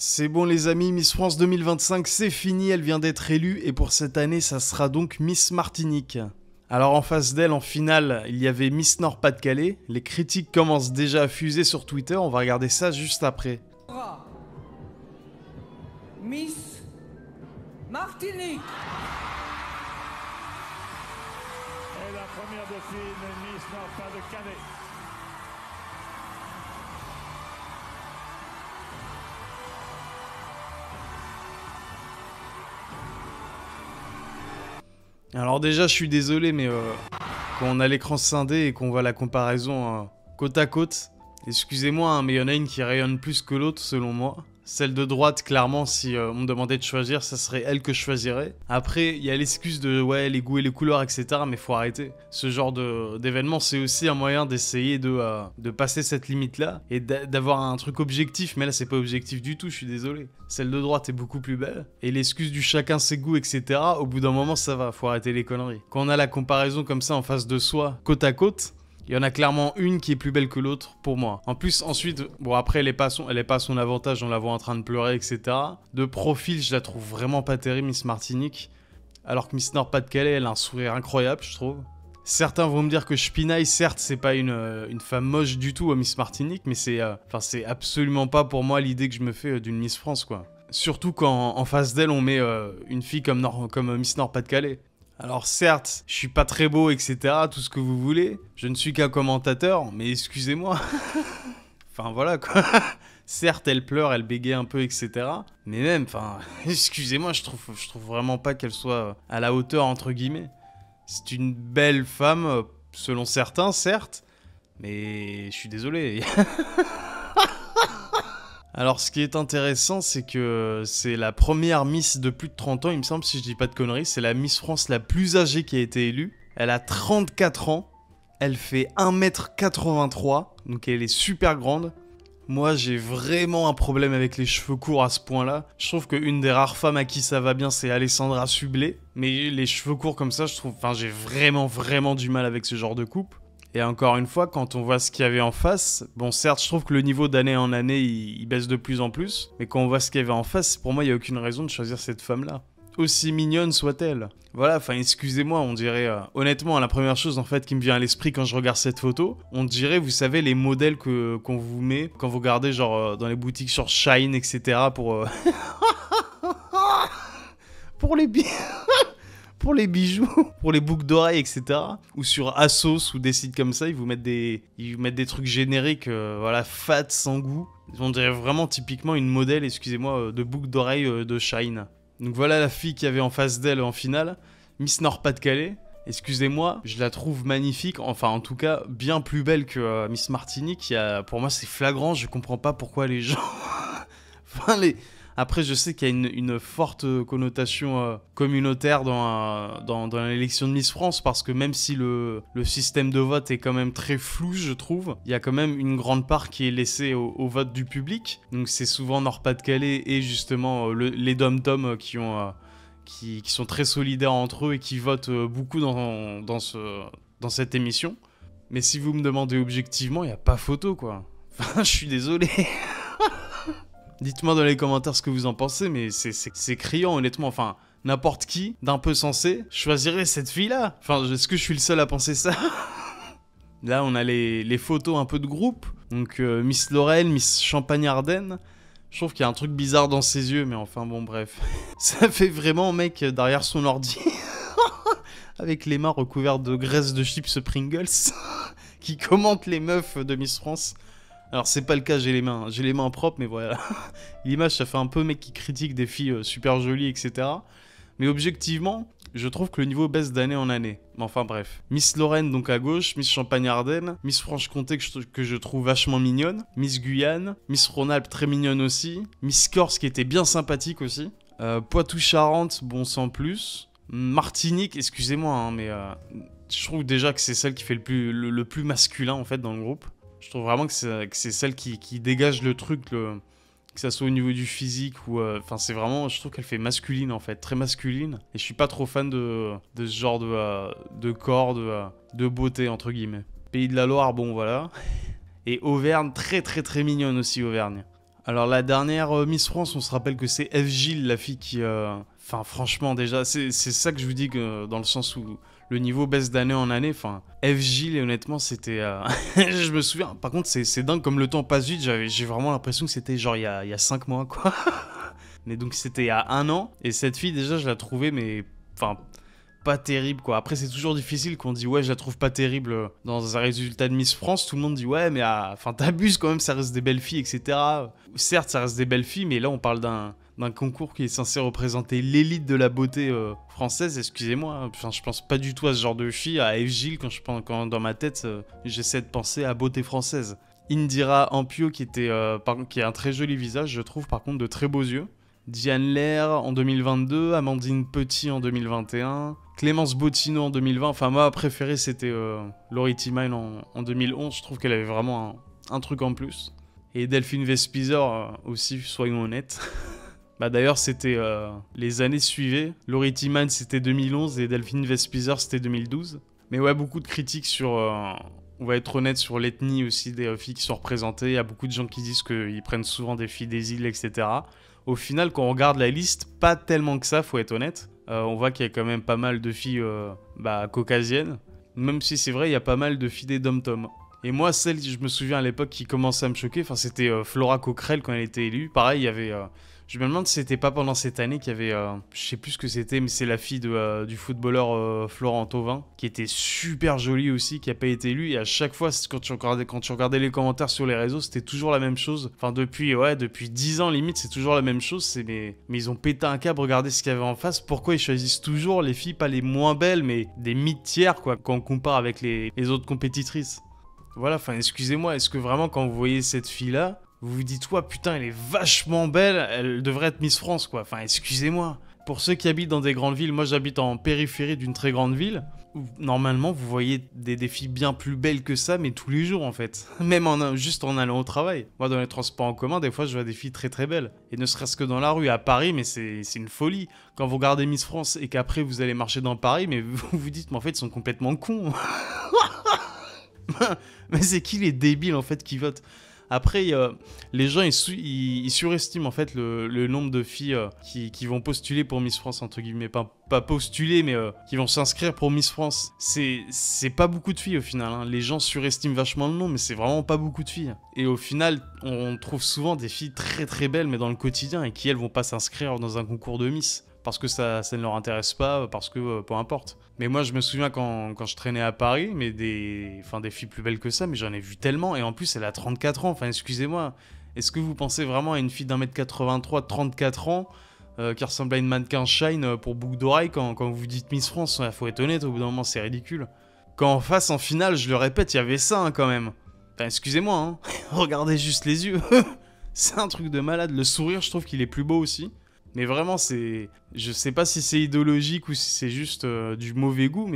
C'est bon les amis, Miss France 2025 c'est fini, elle vient d'être élue et pour cette année ça sera donc Miss Martinique. Alors en face d'elle en finale il y avait Miss Nord-Pas-de-Calais, les critiques commencent déjà à fuser sur Twitter, on va regarder ça juste après. Miss Martinique. Et la première dauphine, Miss Nord-Pas-de-Calais. Alors déjà je suis désolé mais quand on a l'écran scindé et qu'on voit la comparaison côte à côte, excusez-moi hein, mais il y en a une qui rayonne plus que l'autre selon moi. Celle de droite, clairement, si on me demandait de choisir, ça serait elle que je choisirais. Après, il y a l'excuse de ouais, les goûts et les couleurs, etc. Mais faut arrêter. Ce genre d'événement, c'est aussi un moyen d'essayer de passer cette limite-là et d'avoir un truc objectif. Mais là, c'est pas objectif du tout, je suis désolé. Celle de droite est beaucoup plus belle. Et l'excuse du chacun ses goûts, etc. Au bout d'un moment, ça va. Faut arrêter les conneries. Quand on a la comparaison comme ça en face de soi, côte à côte, il y en a clairement une qui est plus belle que l'autre pour moi. En plus, ensuite, bon après elle est pas à son avantage, on la voit en train de pleurer, etc. De profil, je la trouve vraiment pas terrible, Miss Martinique. Alors que Miss Nord-Pas-de-Calais, elle a un sourire incroyable, je trouve. Certains vont me dire que je pinaille, certes, c'est pas une femme moche du tout, Miss Martinique, mais c'est absolument pas pour moi l'idée que je me fais d'une Miss France, quoi. Surtout quand en face d'elle, on met une fille comme Miss Nord-Pas-de-Calais. Alors certes, je suis pas très beau, etc., tout ce que vous voulez, je ne suis qu'un commentateur, mais excusez-moi. Enfin voilà quoi. Certes, elle pleure, elle bégaye un peu, etc. Mais même, enfin, excusez-moi, je trouve vraiment pas qu'elle soit à la hauteur, entre guillemets. C'est une belle femme, selon certains, certes, mais je suis désolé. Alors ce qui est intéressant, c'est que c'est la première Miss de plus de 30 ans, il me semble, si je dis pas de conneries. C'est la Miss France la plus âgée qui a été élue. Elle a 34 ans, elle fait 1m83, donc elle est super grande. Moi, j'ai vraiment un problème avec les cheveux courts à ce point-là. Je trouve qu'une des rares femmes à qui ça va bien, c'est Alessandra Sublet. Mais les cheveux courts comme ça, j'ai vraiment du mal avec ce genre de coupe. Et encore une fois, quand on voit ce qu'il y avait en face, bon certes je trouve que le niveau d'année en année il baisse de plus en plus, mais quand on voit ce qu'il y avait en face, pour moi il n'y a aucune raison de choisir cette femme-là. Aussi mignonne soit-elle. Voilà, enfin excusez-moi, on dirait... honnêtement, la première chose en fait qui me vient à l'esprit quand je regarde cette photo, on dirait, vous savez, les modèles qu'on vous met quand vous regardez genre dans les boutiques sur Shine, etc. pour... pour les pour les bijoux, pour les boucles d'oreilles, etc. Ou sur Asos ou des sites comme ça, ils vous mettent des trucs génériques, voilà, fat, sans goût. On dirait vraiment typiquement une modèle, excusez-moi, de boucles d'oreilles de Shine. Donc voilà la fille qu'il y avait en face d'elle en finale, Miss Nord-Pas-de-Calais. Excusez-moi, je la trouve magnifique, enfin en tout cas bien plus belle que Miss Martinique. Pour moi c'est flagrant, je comprends pas pourquoi les gens... enfin Après, je sais qu'il y a une forte connotation communautaire dans l'élection de Miss France, parce que même si le système de vote est quand même très flou, je trouve, il y a quand même une grande part qui est laissée au vote du public. Donc c'est souvent Nord-Pas-de-Calais et justement les dom-toms qui sont très solidaires entre eux et qui votent beaucoup dans cette émission. Mais si vous me demandez objectivement, il n'y a pas photo, quoi. Enfin, je suis désolé. Dites-moi dans les commentaires ce que vous en pensez, mais c'est criant honnêtement, enfin, n'importe qui, d'un peu sensé, choisirait cette fille-là. Enfin, est-ce que je suis le seul à penser ça? Là, on a les photos un peu de groupe, donc Miss Laurel, Miss Champagne-Ardenne. Je trouve qu'il y a un truc bizarre dans ses yeux, mais enfin bon, bref. Ça fait vraiment mec derrière son ordi, avec les mains recouvertes de graisse de chips Pringles, qui commente les meufs de Miss France. Alors c'est pas le cas, j'ai les mains propres, mais voilà. L'image, ça fait un peu mec qui critique des filles super jolies, etc. Mais objectivement, je trouve que le niveau baisse d'année en année. Mais enfin bref. Miss Lorraine donc à gauche, Miss Champagne-Ardenne, Miss Franche-Comté que je trouve vachement mignonne, Miss Guyane, Miss Rhône-Alpes très mignonne aussi, Miss Corse qui était bien sympathique aussi, Poitou-Charentes, bon sans plus, Martinique, excusez-moi, hein, mais je trouve déjà que c'est celle qui fait le plus masculin en fait dans le groupe. Je trouve vraiment que c'est celle qui dégage le truc, que ça soit au niveau du physique ou... Enfin, c'est vraiment... Je trouve qu'elle fait masculine, en fait. Très masculine. Et je suis pas trop fan de ce genre de corps, de beauté, entre guillemets. Pays de la Loire, bon, voilà. Et Auvergne, très mignonne aussi, Auvergne. Alors la dernière Miss France, on se rappelle que c'est F. Gilles, la fille qui... Enfin franchement déjà, c'est ça que je vous dis que dans le sens où le niveau baisse d'année en année. Enfin, F. Gilles, et honnêtement, c'était... je me souviens, par contre c'est dingue comme le temps passe vite, j'ai vraiment l'impression que c'était genre il y a 5 mois quoi. Mais donc c'était il y a 1 an, et cette fille déjà je la trouvais mais... Enfin... pas terrible quoi. Après c'est toujours difficile qu'on dit ouais je la trouve pas terrible dans un résultat de Miss France, tout le monde dit ouais mais enfin t'abuses quand même, ça reste des belles filles etc. Certes ça reste des belles filles mais là on parle d'un concours qui est censé représenter l'élite de la beauté française, excusez-moi, enfin, je pense pas du tout à ce genre de fille, à F. Gilles quand dans ma tête j'essaie de penser à beauté française. Indira Ampio qui a un très joli visage je trouve, par contre de très beaux yeux. Diane Lair en 2022, Amandine Petit en 2021, Clémence Bottineau en 2020. Enfin, ma préférée, c'était Laurie Timine en 2011. Je trouve qu'elle avait vraiment un truc en plus. Et Delphine Vespizer aussi, soyons honnêtes. Bah d'ailleurs, c'était les années suivaient. Laurie Timine, c'était 2011 et Delphine Vespizer, c'était 2012. Mais ouais, beaucoup de critiques sur... on va être honnête sur l'ethnie aussi des filles qui sont représentées. Il y a beaucoup de gens qui disent qu'ils prennent souvent des filles des îles, etc. Au final, quand on regarde la liste, pas tellement que ça, faut être honnête. On voit qu'il y a quand même pas mal de filles caucasiennes. Même si c'est vrai, il y a pas mal de filles des dom-tom. Et moi, celle, je me souviens à l'époque, qui commençait à me choquer, c'était Flora Coquerel quand elle était élue. Pareil, il y avait... je me demande si c'était pas pendant cette année qu'il y avait... je sais plus ce que c'était, mais c'est la fille du footballeur Florent Thauvin, qui était super jolie aussi, qui a pas été élue. Et à chaque fois, quand tu regardais les commentaires sur les réseaux, c'était toujours la même chose. Enfin, depuis 10 ans, limite, c'est toujours la même chose. Mais ils ont pété un câble, regardez ce qu'il y avait en face. Pourquoi ils choisissent toujours les filles, pas les moins belles, mais des mid-tiers, quoi, quand on compare avec les autres compétitrices. Voilà, enfin, excusez-moi, est-ce que vraiment, quand vous voyez cette fille-là, vous vous dites, ouais, putain, elle est vachement belle, elle devrait être Miss France, quoi. Enfin, excusez-moi. Pour ceux qui habitent dans des grandes villes, moi j'habite en périphérie d'une très grande ville, où normalement vous voyez des filles bien plus belles que ça, mais tous les jours en fait. Même juste en allant au travail. Moi dans les transports en commun, des fois je vois des filles très très belles. Et ne serait-ce que dans la rue à Paris, mais c'est une folie. Quand vous regardez Miss France et qu'après vous allez marcher dans Paris, mais vous vous dites, mais en fait ils sont complètement cons. Mais c'est qui les débiles en fait qui votent? Après, les gens, ils surestiment en fait le nombre de filles qui vont postuler pour Miss France, entre guillemets. Pas postuler, mais qui vont s'inscrire pour Miss France. C'est pas beaucoup de filles au final. Hein. Les gens surestiment vachement le nombre, mais c'est vraiment pas beaucoup de filles. Et au final, on trouve souvent des filles très très belles, mais dans le quotidien, et qui elles vont pas s'inscrire dans un concours de Miss. Parce que ça ne leur intéresse pas, parce que peu importe. Mais moi, je me souviens quand je traînais à Paris, mais des filles plus belles que ça, mais j'en ai vu tellement. Et en plus, elle a 34 ans. Enfin, excusez-moi. Est-ce que vous pensez vraiment à une fille d'1m83 de 34 ans qui ressemble à une mannequin Shine pour boucle d'oreille quand vous dites Miss France? Faut être honnête, au bout d'un moment, c'est ridicule. Quand en face, en finale, je le répète, il y avait ça hein, quand même. Enfin, excusez-moi, hein. Regardez juste les yeux. C'est un truc de malade. Le sourire, je trouve qu'il est plus beau aussi. Mais vraiment, je sais pas si c'est idéologique ou si c'est juste du mauvais goût,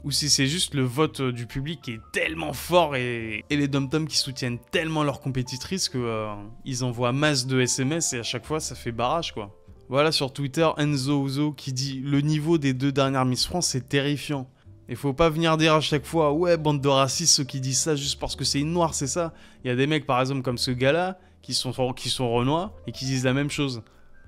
ou si c'est juste le vote du public qui est tellement fort et les dom-toms qui soutiennent tellement leurs compétitrices que ils envoient masse de SMS et à chaque fois ça fait barrage quoi. Voilà sur Twitter Enzo Ouzo qui dit le niveau des 2 dernières Miss France c'est terrifiant. Et faut pas venir dire à chaque fois ouais bande de racistes ceux qui disent ça juste parce que c'est une noire c'est ça. Il y a des mecs par exemple comme ce gars-là qui sont renois et qui disent la même chose.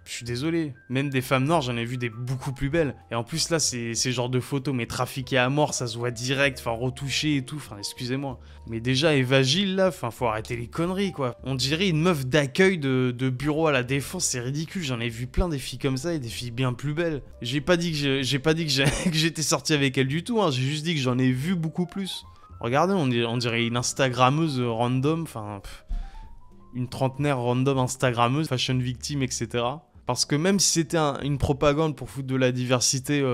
Je suis désolé, même des femmes noires, j'en ai vu des beaucoup plus belles. Et en plus là, c'est genre de photos, mais trafiquées à mort, ça se voit direct, enfin retouché et tout, enfin excusez-moi. Mais déjà, Eva Gilles là, faut arrêter les conneries quoi. On dirait une meuf d'accueil de bureau à la Défense, c'est ridicule, j'en ai vu plein des filles comme ça et des filles bien plus belles. J'ai pas dit que j'étais sorti avec elles du tout, hein. J'ai juste dit que j'en ai vu beaucoup plus. Regardez, on dirait une Instagrammeuse random, enfin... Une trentenaire random Instagrammeuse, fashion victime, etc. Parce que même si c'était une propagande pour foutre de la diversité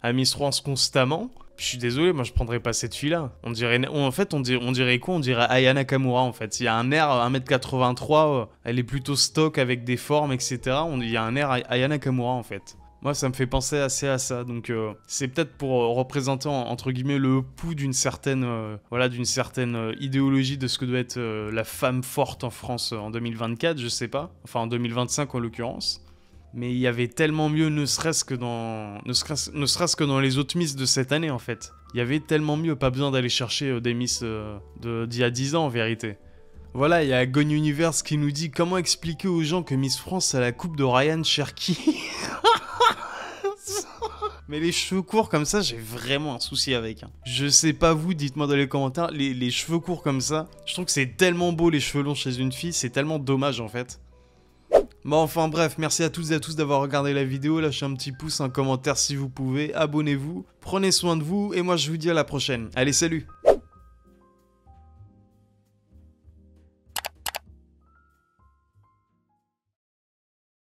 à Miss France constamment, je suis désolé, moi je prendrais pas cette fille-là. On dirait quoi? On dirait Aya Nakamura en fait. Il y a un air 1m83, elle est plutôt stock avec des formes, etc. Il y a un air Aya Nakamura en fait. Moi ça me fait penser assez à ça, donc c'est peut-être pour représenter entre guillemets le pouls d'une certaine idéologie de ce que doit être la femme forte en France en 2024, je sais pas, enfin en 2025 en l'occurrence. Mais il y avait tellement mieux, ne serait-ce que dans les autres Miss de cette année en fait. Il y avait tellement mieux, pas besoin d'aller chercher des Miss d'il y a 10 ans en vérité. Voilà, il y a Gone Universe qui nous dit comment expliquer aux gens que Miss France a la coupe de Ryan Cherky. Mais les cheveux courts comme ça, j'ai vraiment un souci avec. Je sais pas vous, dites-moi dans les commentaires, les cheveux courts comme ça, je trouve que c'est tellement beau les cheveux longs chez une fille, c'est tellement dommage en fait. Bon enfin bref, merci à toutes et à tous d'avoir regardé la vidéo, lâchez un petit pouce, un commentaire si vous pouvez, abonnez-vous, prenez soin de vous et moi je vous dis à la prochaine. Allez salut!